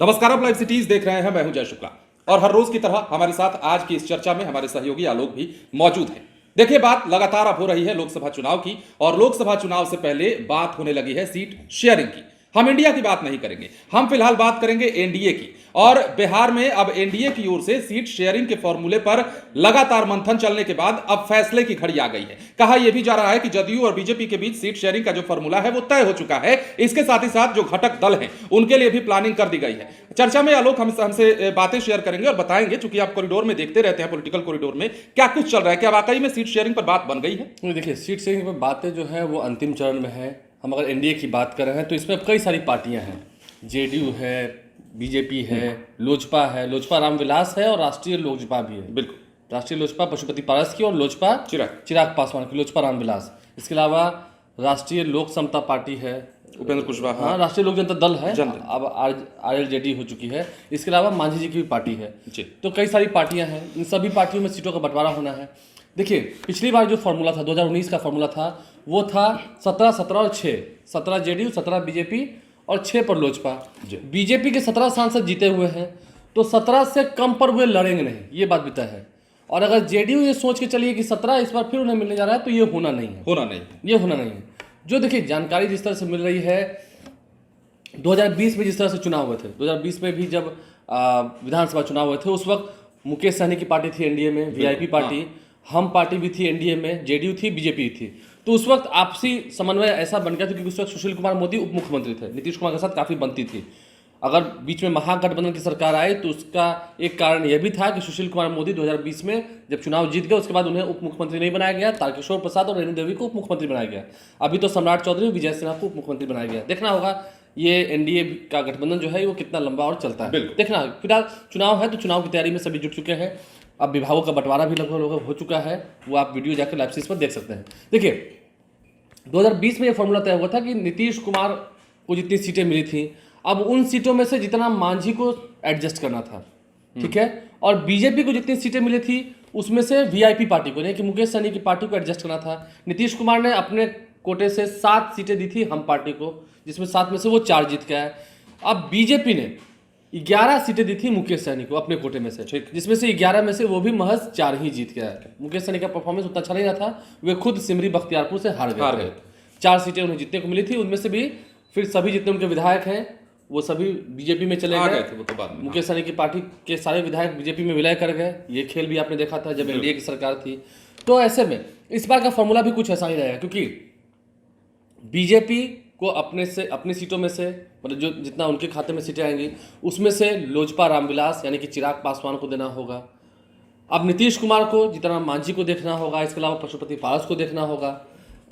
नमस्कार, आप live cities देख रहे हैं। मैं हूं जय शुक्ला और हर रोज की तरह हमारे साथ आज की इस चर्चा में हमारे सहयोगी आलोक भी मौजूद हैं। देखिए, बात लगातार अब हो रही है लोकसभा चुनाव की और लोकसभा चुनाव से पहले बात होने लगी है सीट शेयरिंग की। हम इंडिया की बात नहीं करेंगे, हम फिलहाल बात करेंगे एनडीए की। और बिहार में अब एनडीए की ओर से सीट शेयरिंग के फॉर्मूले पर लगातार मंथन चलने के बाद अब फैसले की घड़ी आ गई है। कहा यह भी जा रहा है कि जदयू और बीजेपी के बीच सीट शेयरिंग का जो फॉर्मूला है वो तय हो चुका है। इसके साथ ही साथ जो घटक दल हैं उनके लिए भी प्लानिंग कर दी गई है। चर्चा में आलोक हमसे बातें शेयर करेंगे और बताएंगे, चूंकि आप कॉरिडोर में देखते रहते हैं, पॉलिटिकल कॉरिडोर में क्या कुछ चल रहा है, क्या वाकई में सीट शेयरिंग पर बात बन गई है। देखिए, सीट शेयरिंग पर बातें जो है वो अंतिम चरण में है। हम अगर एनडीए की बात कर रहे हैं तो इसमें कई सारी पार्टियां हैं। जेडीयू है, बीजेपी है, लोजपा है, लोजपा रामविलास है और राष्ट्रीय लोजपा भी है। बिल्कुल, राष्ट्रीय लोजपा पशुपति पारस की और लोजपा चिराग पासवान की, लोजपा रामविलास। इसके अलावा राष्ट्रीय लोक समता पार्टी है, उपेंद्र कुशवाहा। हाँ, राष्ट्रीय लोक जनता दल है, अब आरएलजेडी हो चुकी है। इसके अलावा मांझी जी की भी पार्टी है जी। तो कई सारी पार्टियां हैं, इन सभी पार्टियों में सीटों का बंटवारा होना है। देखिए, पिछली बार जो फॉर्मूला था 2019 का फॉर्मूला था वो था 17, 17 और 6, 17 जेडीयू, 17 बीजेपी और 6 पर लोजपा। बीजेपी के 17 सांसद जीते हुए हैं तो 17 से कम पर वे लड़ेंगे नहीं, ये बात भी तय है। और अगर जेडीयू ये सोच के चलिए कि 17 इस बार फिर उन्हें मिलने जा रहा है तो ये होना नहीं है, ये होना नहीं है। जो देखिए, जानकारी जिस तरह से मिल रही है, 2020 में जिस तरह से चुनाव हुए थे, 2020 में भी जब विधानसभा चुनाव हुए थे उस वक्त मुकेश सहनी की पार्टी थी एनडीए में, वीआईपी पार्टी, हम पार्टी भी थी एनडीए में, जेडीयू थी, बीजेपी थी। तो उस वक्त आपसी समन्वय ऐसा बन गया था क्योंकि उस वक्त सुशील कुमार मोदी उप मुख्यमंत्री थे, नीतीश कुमार के साथ काफ़ी बनती थी। अगर बीच में महागठबंधन की सरकार आई तो उसका एक कारण यह भी था कि सुशील कुमार मोदी 2020 में जब चुनाव जीत गए उसके बाद उन्हें उप मुख्यमंत्री नहीं बनाया गया, तारकिशोर प्रसाद और रेणु देवी को उप मुख्यमंत्री बनाया गया। अभी तो सम्राट चौधरी, विजय सिन्हा को उप मुख्यमंत्री बनाया गया। देखना होगा ये एनडीए का गठबंधन जो है वो कितना लंबा और चलता है, देखना। फिलहाल चुनाव है तो चुनाव की तैयारी में सभी जुट चुके हैं। अब विभागों का बंटवारा भी लगभग हो चुका है, वो आप वीडियो जाकर लाइव सीरीज पर देख सकते हैं। देखिए, 2020 में ये फॉर्मूला तय हुआ था कि नीतीश कुमार को जितनी सीटें मिली थी, अब उन सीटों में से जितना मांझी को एडजस्ट करना था, ठीक है, और बीजेपी को जितनी सीटें मिली थी उसमें से वीआईपी पार्टी को, यानी कि मुकेश सहनी की पार्टी को एडजस्ट करना था। नीतीश कुमार ने अपने कोटे से 7 सीटें दी थी हम पार्टी को, जिसमें 7 में से वो 4 जीत गया है। अब बीजेपी ने 11 सीटें दी थी मुकेश सहनी को अपने कोटे में से, जिसमें से 11 में से वो भी महज 4 ही जीत गया है। मुकेश सहनी का परफॉर्मेंस उतना अच्छा नहीं रहा था, वे खुद सिमरी बख्तियारपुर से हार गए। 4 सीटें उन्हें जीतने को मिली थी, उनमें से भी फिर सभी जितने उनके विधायक हैं वो सभी बीजेपी में चले गए थे। वो तो बाद में मुकेश सहनी की पार्टी के सारे विधायक बीजेपी में विलय कर गए। ये खेल भी आपने देखा था जब एनडीए की सरकार थी। तो ऐसे में इस बार का फॉर्मूला भी कुछ ऐसा ही रहेगा, क्योंकि बीजेपी को अपनी सीटों में से, मतलब जो जितना उनके खाते में सीटें आएंगी उसमें से लोजपा रामविलास यानी कि चिराग पासवान को देना होगा। अब नीतीश कुमार को जितना मांझी को देखना होगा, इसके अलावा पशुपति पारस को देखना होगा।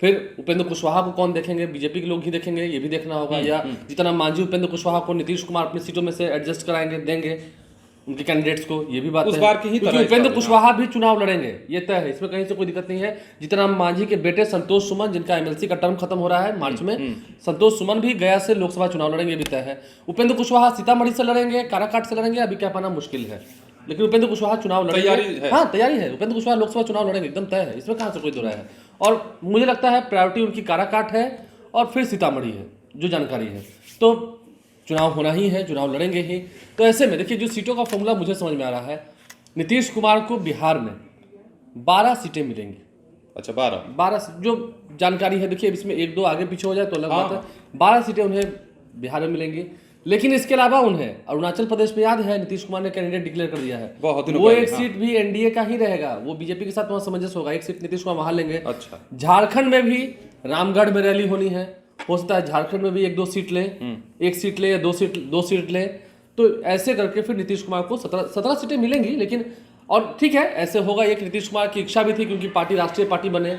फिर उपेंद्र कुशवाहा को कौन देखेंगे, बीजेपी के लोग ही देखेंगे, ये भी देखना होगा। या जितना मांझी उपेंद्र कुशवाहा को नीतीश कुमार अपनी सीटों में से एडजस्ट कराएंगे, देंगे उनके कैंडिडेट्स को, ये भी बात उस बार की ही तरह उपेंद्र कुशवाहा भी चुनाव लड़ेंगे, ये तय है, इसमें कहीं से कोई दिक्कत नहीं है। जितना मांझी के बेटे संतोष सुमन, जिनका एमएलसी का टर्म खत्म हो रहा है मार्च में, संतोष सुमन भी गया से लोकसभा चुनाव लड़ेंगे, भी तय है। उपेंद्र कुशवाहा सीतामढ़ी से लड़ेंगे, काराकाट से लड़ेंगे, अभी क्या पाना मुश्किल है, लेकिन उपेंद्र कुशवाहा चुनाव लड़ेंगे। हाँ, तैयारी है, उपेंद्र कुशवाहा लोकसभा चुनाव लड़ेंगे, एकदम तय है, इसमें कहाँ से कोई दो राय है। और मुझे लगता है प्रायोरिटी उनकी काराकाट है और फिर सीतामढ़ी है, जो जानकारी है। तो चुनाव होना ही है, चुनाव लड़ेंगे ही। तो ऐसे में देखिए, जो सीटों का फॉर्मूला मुझे समझ में आ रहा है, नीतीश कुमार को बिहार में 12 सीटें मिलेंगी। अच्छा, 12 जो जानकारी है, देखिए इसमें 1-2 आगे पीछे हो जाए तो अलग बात है। 12 सीटें उन्हें बिहार में मिलेंगी। लेकिन इसके अलावा उन्हें अरुणाचल प्रदेश में, याद है नीतीश कुमार ने कैंडिडेट डिक्लेयर कर दिया है, वो एक सीट भी एनडीए का ही रहेगा, वो बीजेपी के साथ वहां सामंजस्य होगा, एक सीट नीतीश कुमार वहां लेंगे। अच्छा, झारखंड में भी रामगढ़ में रैली होनी है, हो सकता है झारखंड में भी 1-2 सीट ले, 1 सीट ले या 2 सीट ले। तो ऐसे करके फिर नीतीश कुमार को 17 सीटें मिलेंगी। लेकिन और ठीक है, ऐसे होगा, ये नीतीश कुमार की इच्छा भी थी क्योंकि पार्टी राष्ट्रीय पार्टी बने।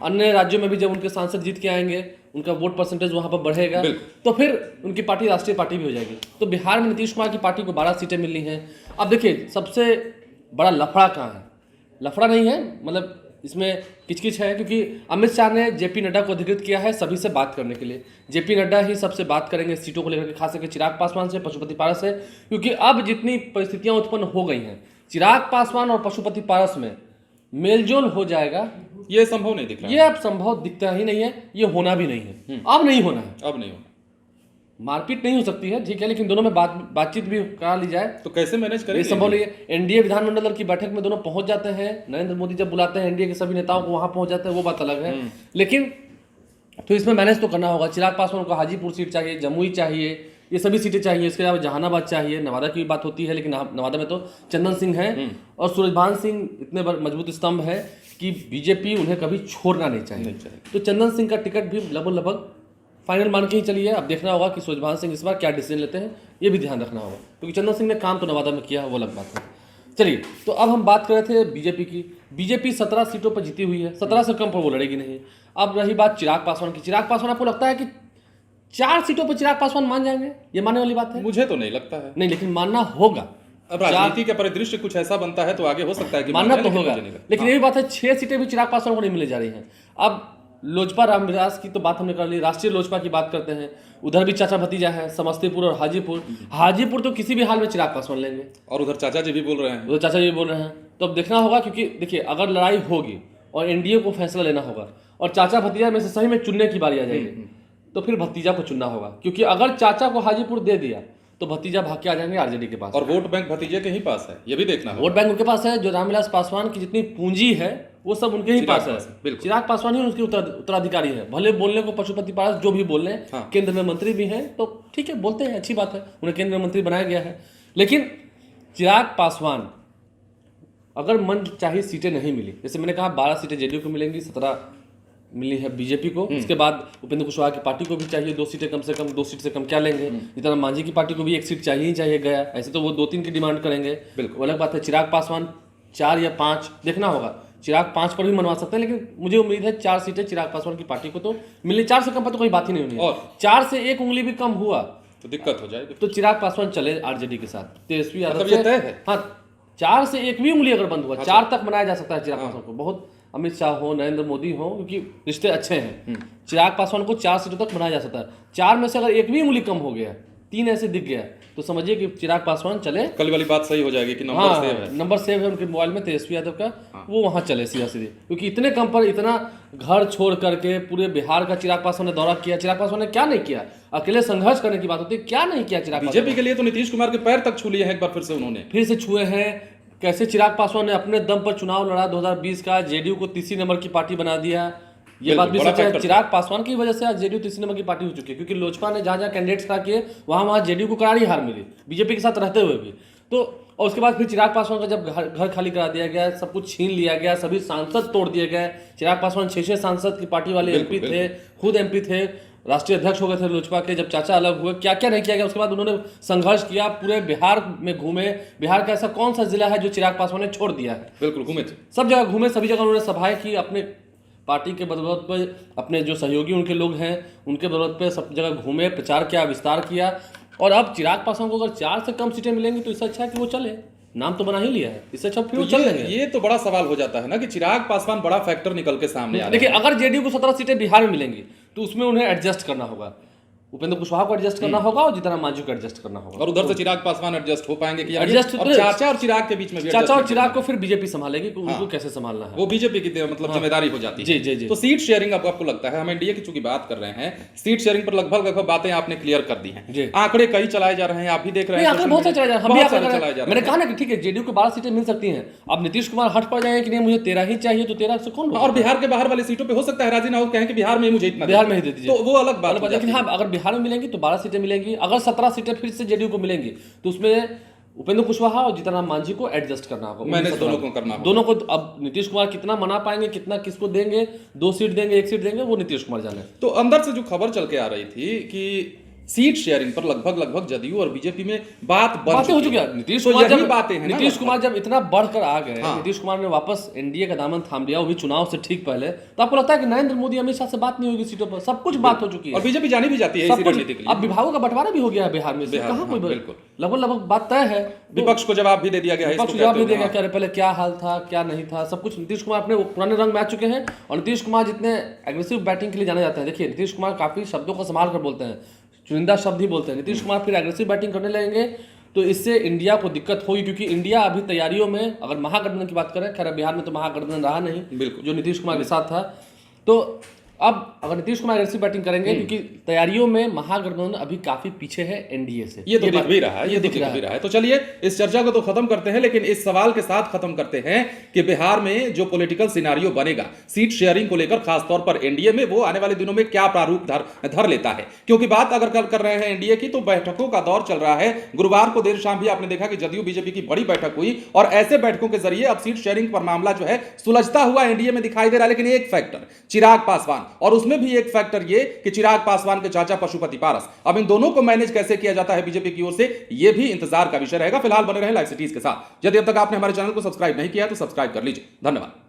अन्य राज्यों में भी जब उनके सांसद जीत के आएंगे, उनका वोट परसेंटेज वहां पर बढ़ेगा तो फिर उनकी पार्टी राष्ट्रीय पार्टी भी हो जाएगी। तो बिहार में नीतीश कुमार की पार्टी को 12 सीटें मिलनी है। अब देखिए, सबसे बड़ा लफड़ा कहाँ है? लफड़ा नहीं है, मतलब इसमें किचकिच है, क्योंकि अमित शाह ने जेपी नड्डा को अधिकृत किया है सभी से बात करने के लिए। जेपी नड्डा ही सबसे बात करेंगे सीटों को लेकर के, खास करके चिराग पासवान से, पशुपति पारस से, क्योंकि अब जितनी परिस्थितियां उत्पन्न हो गई हैं, चिराग पासवान और पशुपति पारस में मेलजोल हो जाएगा, ये संभव नहीं दिख रहा, ये अब संभव दिखता ही नहीं है, ये होना भी नहीं है, अब नहीं होना है, अब नहीं होना। मारपीट नहीं हो सकती है, ठीक है, लेकिन दोनों में बातचीत भी करा ली जाए तो कैसे मैनेज ये करेंगे? संभव नहीं है। एनडीए विधानमंडल दल की बैठक में दोनों पहुंच जाते हैं, नरेंद्र मोदी जब बुलाते हैं एनडीए के सभी नेताओं को वहां पहुंच जाते हैं, वो बात अलग है। लेकिन तो इसमें मैनेज तो करना होगा। चिराग पासवान को हाजीपुर सीट चाहिए, जमुई चाहिए, ये सभी सीटें चाहिए। इसके अलावा जहानाबाद चाहिए, नवादा की भी बात होती है, लेकिन नवादा में तो चंदन सिंह है और सूरजभान सिंह इतने मजबूत स्तंभ है कि बीजेपी उन्हें कभी छोड़ना नहीं चाहिए। तो चंदन सिंह का टिकट भी लगभग फाइनल मान के ही चलिए। अब देखना होगा कि सूरजभान सिंह इस बार क्या डिसीजन लेते हैं, ये भी ध्यान रखना होगा, क्योंकि चंदन सिंह ने काम तो नवादा में किया, वो अलग बात है। चलिए, तो अब हम बात कर रहे थे बीजेपी की। बीजेपी 17 सीटों पर जीती हुई है, 17 से कम पर वो लड़ेगी नहीं। अब रही बात चिराग पासवान की। चिराग पासवान, आपको लगता है कि 4 सीटों पर चिराग पासवान मान जाएंगे? ये मानने वाली बात है? मुझे तो नहीं लगता है। नहीं, लेकिन मानना होगा। अब राजनीति का परिदृश्य कुछ ऐसा बनता है तो आगे हो सकता है कि मानना तो लेकिन होगा, मुझे नहीं लगता। लेकिन ये भी बात है 6 सीटें भी चिराग पासवान को नहीं मिलने जा रही हैं। अब लोजपा रामविलास की तो बात हमने कर ली, राष्ट्रीय लोजपा की बात करते हैं। उधर भी चाचा भतीजा है, समस्तीपुर और हाजीपुर तो किसी भी हाल में चिराग पासवान लेंगे। और उधर चाचा जी भी बोल रहे हैं। उधर चाचा जी बोल रहे हैं। तो अब देखना होगा, क्योंकि देखिए अगर लड़ाई होगी और एनडीए को फैसला लेना होगा और चाचा भतीजा में से सही में चुनने की बारी आ जाएगी, तो फिर भतीजा को चुनना होगा। क्योंकि अगर चाचा को हाजीपुर दे दिया तो भतीजा भाग के आ जाएंगे आरजेडी के पास, और वोट बैंक भतीजे के ही पास है, ये भी देखना होगा। वोट बैंक उनके पास है। जो रामविलास पासवान की जितनी पूंजी है वो सब उनके ही पास है। बिल्कुल। चिराग पासवान ही उनके उत्तराधिकारी है। भले बोलने को पशुपति पास जो भी बोल रहे हैं, केंद्र में मंत्री भी हैं, तो ठीक है, बोलते हैं, अच्छी बात है, उन्हें केंद्र में मंत्री बनाया गया है। लेकिन चिराग पासवान अगर मन चाहे सीटें नहीं मिली, जैसे मैंने कहा 12 सीटें जेडीयू को मिलेंगी, 17 मिली है बीजेपी को। इसके बाद उपेंद्र कुशवाहा की पार्टी को भी चाहिए 2 सीटें कम से कम, 2 सीट से कम क्या लेंगे। जितना मांझी की पार्टी को भी 1 सीट चाहिए ही चाहिए गया, ऐसे तो वो 2-3 की डिमांड करेंगे, बिल्कुल अलग बात है। चिराग पासवान 4 या 5 देखना होगा। चिराग 5 पर भी मनवा सकते हैं, लेकिन मुझे उम्मीद है 4 सीटें चिराग पासवान की पार्टी को तो मिलनी। 4 से कम पर तो कोई बात ही नहीं होनी है, और 4 से 1 उंगली भी कम हुआ तो दिक्कत हो जाएगी। तो चिराग पासवान चले आरजेडी के साथ, तेजस्वी यादव ये तय है। हाँ, 4 से 1 भी उंगली अगर बंद हुआ, 4 तक बनाया जा सकता है चिराग पासवान को। बहुत अमित शाह हो, नरेंद्र मोदी हो, क्योंकि रिश्ते अच्छे हैं, चिराग पासवान को 4 सीटों तक बनाया जा सकता है। 4 में से अगर 1 भी उंगली कम हो गया, 3 ऐसे दिख गया, तो समझिए कि चिराग पासवान चले। कल वाली बात सही हो जाएगी कि नंबर सेव है। नंबर सेव है उनके मोबाइल में तेजस्वी यादव का, वो वहां चले सीधा सीधे। क्योंकि इतने कम पर इतना घर छोड़ करके पूरे बिहार का चिराग पासवान ने दौरा किया। चिराग पासवान ने क्या नहीं किया? अकेले संघर्ष करने की बात होती है, क्या नहीं किया चिराग पासवान? बीजेपी के लिए तो नीतीश कुमार के पैर तक छू लिए हैं एक बार फिर से, उन्होंने फिर से छुए हैं। कैसे चिराग पासवान ने अपने दम पर चुनाव लड़ा 2020 का, जेडीयू को तीसरी नंबर की पार्टी बना दिया। ये बात भी सच है, चिराग पासवान की वजह से आज जेडीयू तीसरी नंबर की पार्टी हो चुकी है, क्योंकि लोजपा ने जहां कैंडिडेट्स खड़ा किए वहां जेडीयू को करारी हार मिली, बीजेपी के साथ रहते हुए भी। तो और उसके बाद फिर चिराग पासवान का जब घर खाली करा दिया गया, सब कुछ छीन लिया गया, सभी सांसद तोड़ दिए गए। चिराग पासवान 6 सांसद की पार्टी वाले एमपी थे, खुद एमपी थे, राष्ट्रीय अध्यक्ष हो गए थे लोजपा के। जब चाचा अलग हुए, क्या क्या नहीं किया गया। उसके बाद उन्होंने संघर्ष किया, पूरे बिहार में घूमे। बिहार का ऐसा कौन सा जिला है जो चिराग पासवान ने छोड़ दिया है? बिल्कुल घूमे थे, सब जगह घूमे, सभी जगह उन्होंने सभाएं की। अपने पार्टी के बदौलत पे, अपने जो सहयोगी उनके लोग हैं उनके बदौलत पे सब जगह घूमे, प्रचार किया, विस्तार किया। और अब चिराग पासवान को अगर 4 से कम सीटें मिलेंगी तो इससे अच्छा है कि वो चले। नाम तो बना ही लिया है, इससे अच्छा फिर वो चल लेंगे। ये तो बड़ा सवाल हो जाता है ना कि चिराग पासवान बड़ा फैक्टर निकल के सामने आ रहा है। देखिए, अगर जेडीयू को 17 सीटें बिहार में मिलेंगी तो उसमें उन्हें एडजस्ट करना होगा। उपेंद्र कुशवाहा को एडजस्ट करना होगा और जितना मांझी को एडजस्ट करना होगा। और उधर से चिराग पासवान एडजस्ट हो पाएंगे कि एडजस्ट? और चाचा और चिराग के बीच में भी चाचा और चिराग को फिर बीजेपी संभालेगी, उनको कैसे संभालना है वो बीजेपी की मतलब जिम्मेदारी हो जाती है। जी जी जी। तो सीट शेयरिंग आपको लगता है, हम एनडीए की चूंकि बात कर रहे हैं, सीट शेयरिंग पर लगभग बातें आपने क्लियर कर दी हैं। आंकड़े कई चलाए जा रहे हैं, आप भी देख रहे हैं। आंकड़े बहुत चलाए जा रहे हैं। मैंने कहा ना कि ठीक है, जेडीयू को 12 सीटें मिल सकती हैं। अब नीतीश कुमार हट पड़ जाएंगे कि नहीं मुझे 13 ही चाहिए, तो 13 से कौन? और बिहार के बाहर वाली सीटों पे हो सकता है राजी ना हो, कहें कि बिहार में मुझे इतना, बिहार में ही दे दीजिए, तो वो अलग बात है। लेकिन हाँ, अगर बिहार में मिलेंगी तो 12 सीटें मिलेंगी। अगर 17 सीटें फिर से जेडीयू को मिलेंगी तो उसमें उपेंद्र कुशवाहा और जीतनराम मांझी को एडजस्ट करना होगा। मैनेज दोनों को करना होगा। दोनों को। अब नीतीश कुमार कितना मना पाएंगे, कितना किसको देंगे, 2 सीट देंगे, 1 सीट देंगे, वो नीतीश कुमार जाने। तो अंदर से जो खबर चल के आ रही थी कि सीट शेयरिंग पर लगभग जदयू और बीजेपी में बातें हो चुकी है। नीतीश कुमार जब इतना बढ़कर आ गए, नीतीश कुमार ने वापस एनडीए का दामन थाम लिया, वो भी चुनाव से ठीक पहले, तो आपको लगता है कि नरेंद्र मोदी अमित शाह से बात नहीं होगी सीटों पर? सब कुछ बात हो चुकी है, और बीजेपी जानी भी जाती है इसी रणनीति के लिए। अब विभागों का बंटवारा भी हो गया है बिहार में, कहां कोई लगभग बात तय है। विपक्ष को जवाब भी दे दिया गया है, विपक्ष जवाब भी देगा क्या पहले क्या हाल था क्या नहीं था, सब कुछ नीतीश कुमार अपने पुराने रंग में आ चुके हैं। और नीतीश कुमार जितने एग्रेसिव बैटिंग के लिए जाने जाते हैं, देखिए नीतीश कुमार काफी शब्दों को संभाल कर बोलते हैं, चुनिंदा शब्द ही बोलते हैं। नीतीश कुमार फिर एग्रेसिव बैटिंग करने लगेंगे तो इससे इंडिया को दिक्कत होगी, क्योंकि इंडिया अभी तैयारियों में, अगर महागठबंधन की बात करें, खैर बिहार में तो महागठबंधन रहा नहीं जो नीतीश कुमार के साथ था, तो अब अगर नीतीश कुमार एग्रेसिव बैटिंग करेंगे, क्योंकि तैयारियों में महागठबंधन अभी काफी पीछे है एनडीए से, ये तो दिख भी रहा है, ये तो दिख भी रहा है। तो चलिए इस चर्चा को तो खत्म करते हैं, लेकिन इस सवाल के साथ खत्म करते हैं कि बिहार में जो पॉलिटिकल सिनारियो बनेगा सीट शेयरिंग को लेकर, खासतौर पर एनडीए में, वो आने वाले दिनों में क्या प्रारूप धर लेता है। क्योंकि बात अगर कर रहे हैं एनडीए की, तो बैठकों का दौर चल रहा है। गुरुवार को देर शाम भी आपने देखा कि जदयू बीजेपी की बड़ी बैठक हुई और ऐसे बैठकों के जरिए अब सीट शेयरिंग पर मामला जो है सुलझता हुआ एनडीए में दिखाई दे रहा है। लेकिन एक फैक्टर चिराग पासवान, और उसमें भी एक फैक्टर ये कि चिराग पासवान के चाचा पशुपति पारस, अब इन दोनों को मैनेज कैसे किया जाता है बीजेपी की ओर से, यह भी इंतजार का विषय रहेगा। फिलहाल बने रहे लाइव सिटीज के साथ। यदि अब तक आपने हमारे चैनल को सब्सक्राइब नहीं किया तो सब्सक्राइब कर लीजिए। धन्यवाद।